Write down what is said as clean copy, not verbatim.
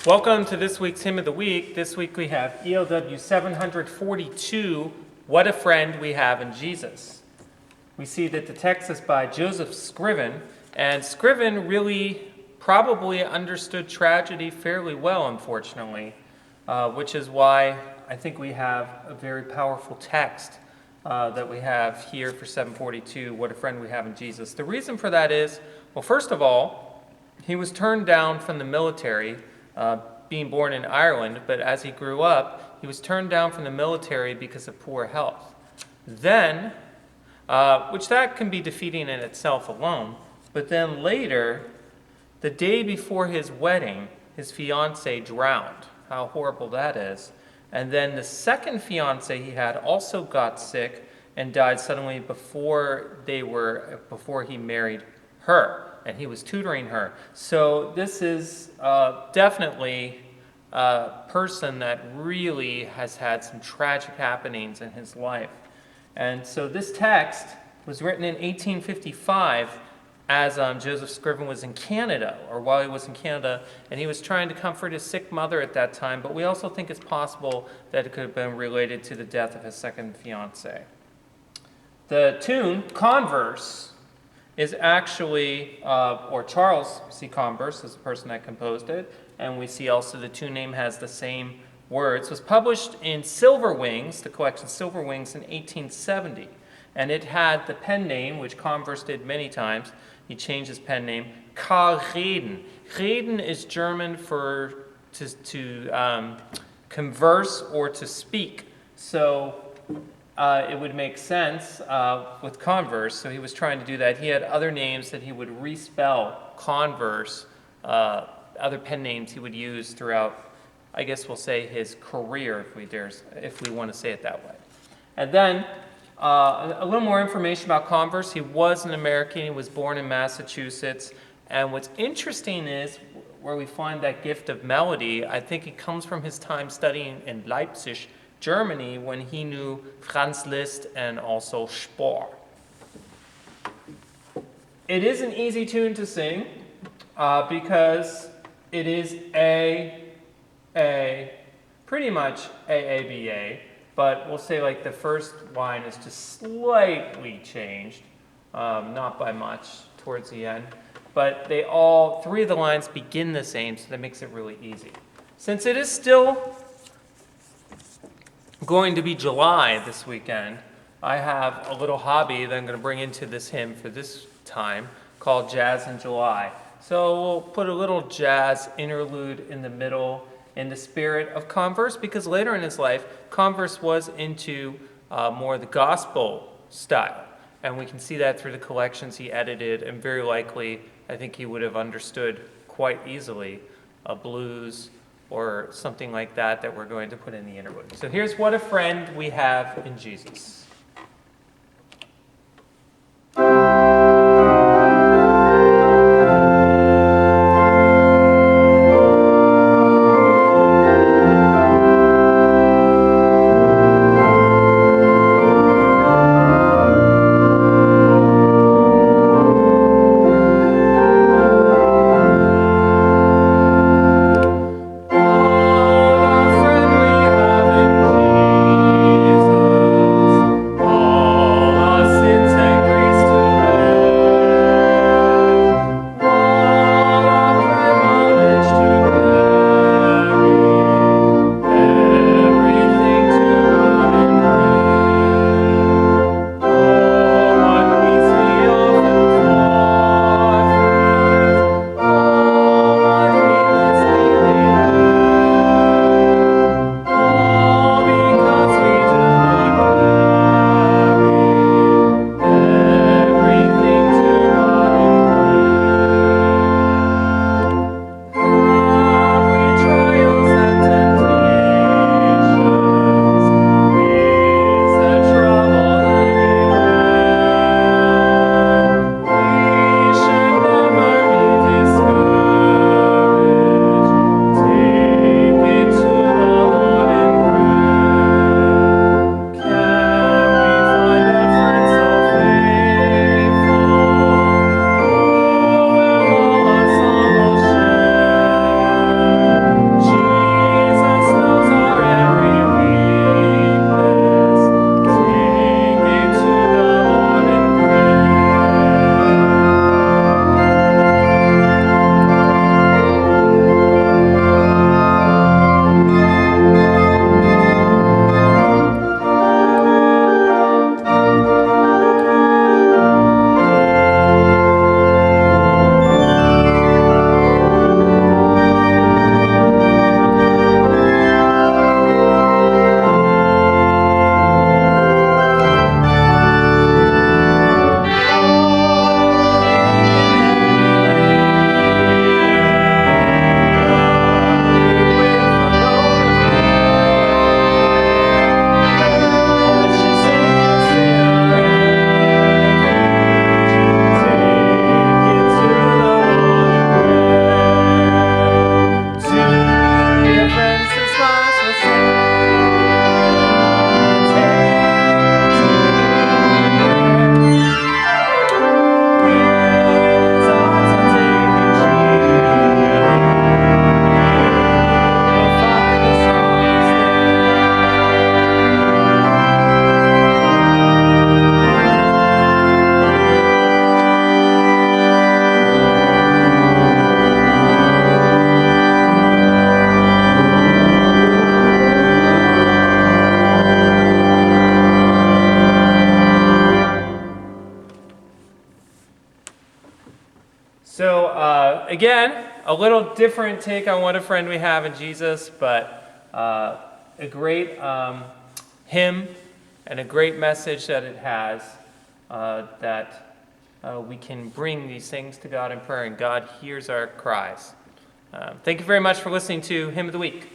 Welcome to this week's Hymn of the Week. This week we have ELW 742, What a Friend We Have in Jesus. We see that the text is by Joseph Scriven, and Scriven really probably understood tragedy fairly well, unfortunately, which is why I think we have a very powerful text that we have here for 742, What a Friend We Have in Jesus. The reason for that is, well, first of all, he was turned down from the military, being born in Ireland, but as he grew up, he was turned down from the military because of poor health. Then, which that can be defeating in itself alone, but then later, the day before his wedding, his fiancée drowned. How horrible that is. And then the second fiancée he had also got sick and died suddenly before he married her. And he was tutoring her. So this is definitely a person that really has had some tragic happenings in his life. And so this text was written in 1855 as Joseph Scriven was in Canada, or while he was in Canada, and he was trying to comfort his sick mother at that time, but we also think it's possible that it could have been related to the death of his second fiancée. The tune, Converse, is actually, or Charles C. Converse is the person that composed it, and we see also the tune name has the same words. It was published in Silver Wings, the collection Silver Wings, in 1870, and it had the pen name, which Converse did many times. He changed his pen name, Karl Reden. Reden is German for to converse or to speak. So it would make sense with Converse, so he was trying to do that. He had other names that he would respell Converse, other pen names he would use throughout, I guess we'll say, his career, if we want to say it that way. And then a little more information about Converse. He was an American. He was born in Massachusetts. And what's interesting is where we find that gift of melody, I think it comes from his time studying in Leipzig, Germany, when he knew Franz Liszt and also Spohr. It is an easy tune to sing because it is pretty much A, but we'll say like the first line is just slightly changed, not by much towards the end, but three of the lines begin the same, so that makes it really easy. Since it is still going to be July this weekend, I have a little hobby that I'm going to bring into this hymn for this time called Jazz in July. So we'll put a little jazz interlude in the middle in the spirit of Converse, because later in his life, Converse was into more the gospel style. And we can see that through the collections he edited, and very likely, I think he would have understood quite easily a blues or something like that we're going to put in the interlude. So here's What a Friend We Have in Jesus. So again, a little different take on what a friend we have in Jesus, but a great hymn and a great message that it has, that we can bring these things to God in prayer, and God hears our cries. Thank you very much for listening to Hymn of the Week.